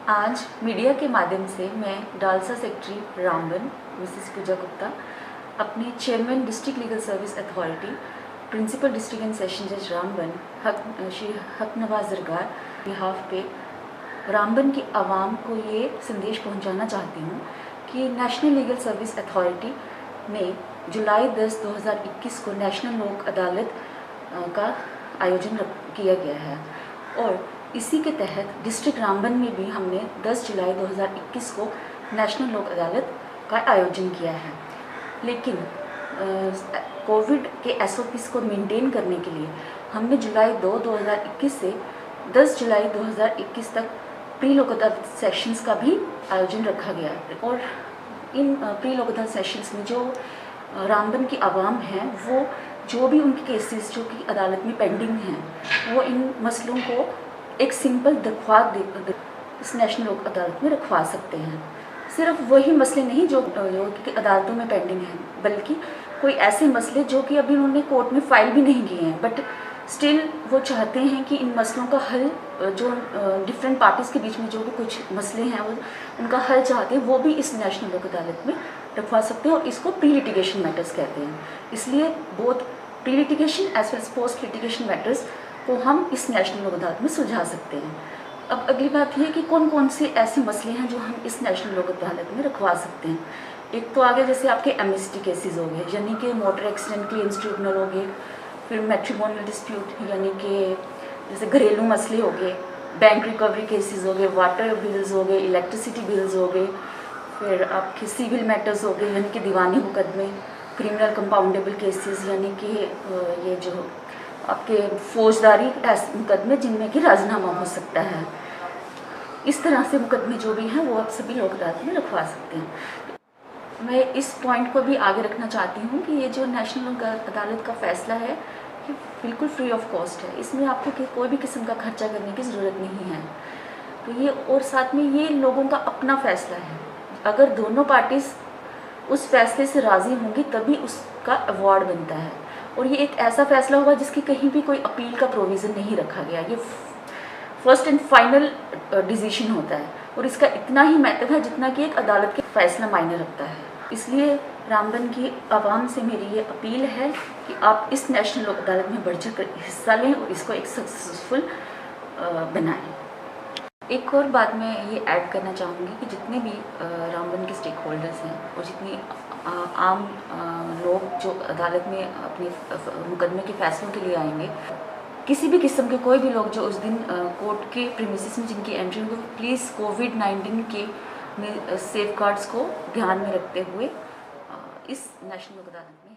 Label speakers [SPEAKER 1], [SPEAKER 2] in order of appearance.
[SPEAKER 1] आज मीडिया के माध्यम से मैं DALSA secretary Ramban Mrs Pooja Gupta अपने chairman district legal service authority principal district and session जज रामबन श्री हक नवाज जरगार बिहाफ पे रामबन की आवाम को ये संदेश पहुंचाना चाहती हूँ कि नेशनल लीगल सर्विस अथॉरिटी ने जुलाई 10, 2021 को नेशनल लोक अदालत का आयोजन किया गया है और इसी के तहत डिस्ट्रिक्ट रामबन में भी हमने 10 जुलाई 2021 को नेशनल लोक अदालत का आयोजन किया है। लेकिन कोविड के SOPs को मेंटेन करने के लिए हमने जुलाई 2, 2021 से 10 जुलाई 2021 तक प्री लोक अदालत सेशंस का भी आयोजन रखा गया है और इन प्री लोक अदालत सेशंस में जो रामबन की आवाम है वो जो भी उनके केसेस जो कि अदालत में पेंडिंग हैं वो इन मसलों को एक सिंपल दरख्वास्त इस नेशनल लोक अदालत में रखवा सकते हैं। सिर्फ वही मसले नहीं जो कि अदालतों में पेंडिंग हैं, बल्कि कोई ऐसे मसले जो कि अभी उन्होंने कोर्ट में फाइल भी नहीं किए हैं बट स्टिल वो चाहते हैं कि इन मसलों का हल जो डिफरेंट पार्टीज़ के बीच में जो भी कुछ मसले हैं वो उनका हल चाहते हैं, वो भी इस नेशनल लोक अदालत में रखवा सकते हैं और इसको प्री लिटिगेशन मैटर्स कहते हैं। इसलिए both pre litigation as well as post litigation matters को हम इस नेशनल लोक अदालत में सुलझा सकते हैं। अब अगली बात यह है कि कौन कौन से ऐसे मसले हैं जो हम इस नेशनल लोक अदालत में रखवा सकते हैं। एक तो आगे जैसे आपके एमएसटी केसेस हो गए, यानी कि मोटर एक्सीडेंट क्लेम्स ट्रिब्यूनल हो गए, फिर मैट्रिमोनियल डिस्प्यूट यानी कि जैसे घरेलू मसले हो गए, बैंक रिकवरी केसेस हो गए, वाटर बिल्स हो गए, इलेक्ट्रिसिटी बिल्स हो गए, फिर आपके सिविल मैटर्स हो गए यानी कि दीवानी मुकदमे, क्रिमिनल कंपाउंडेबल केसेस यानी कि ये जो आपके फौजदारी मुकदमे जिनमें कि राजीनामा हो सकता है। इस तरह से मुकदमे जो भी हैं वो आप सभी लोक अदालत में रखवा सकते हैं। मैं इस पॉइंट को भी आगे रखना चाहती हूँ कि ये जो नेशनल लोक अदालत का फैसला है ये बिल्कुल फ्री ऑफ कॉस्ट है, इसमें आपको कोई भी किस्म का खर्चा करने की ज़रूरत नहीं है। तो ये और साथ में ये लोगों का अपना फैसला है, अगर दोनों पार्टीज़ उस फैसले से राज़ी होंगी तभी उसका अवार्ड बनता है और ये एक ऐसा फैसला होगा जिसकी कहीं भी कोई अपील का प्रोविज़न नहीं रखा गया। ये फर्स्ट एंड फाइनल डिसीजन होता है और इसका इतना ही महत्व है जितना कि एक अदालत के फैसला मायने रखता है। इसलिए रामबन की आवाम से मेरी ये अपील है कि आप इस नेशनल लोक अदालत में बढ़ चढ़ कर हिस्सा लें और इसको एक सक्सेसफुल बनाएं। एक और बात मैं ये ऐड करना चाहूँगी कि जितने भी रामबन के स्टेक होल्डर्स हैं और जितनी आम लोग जो अदालत में अपने मुकदमे के फैसलों के लिए आएंगे, किसी भी किस्म के कोई भी लोग जो उस दिन कोर्ट के प्रीमिसेस में जिनकी एंट्री होगी, प्लीज़ कोविड-19 के सेफ गार्ड्स को ध्यान में रखते हुए इस नेशनल लोक अदालत में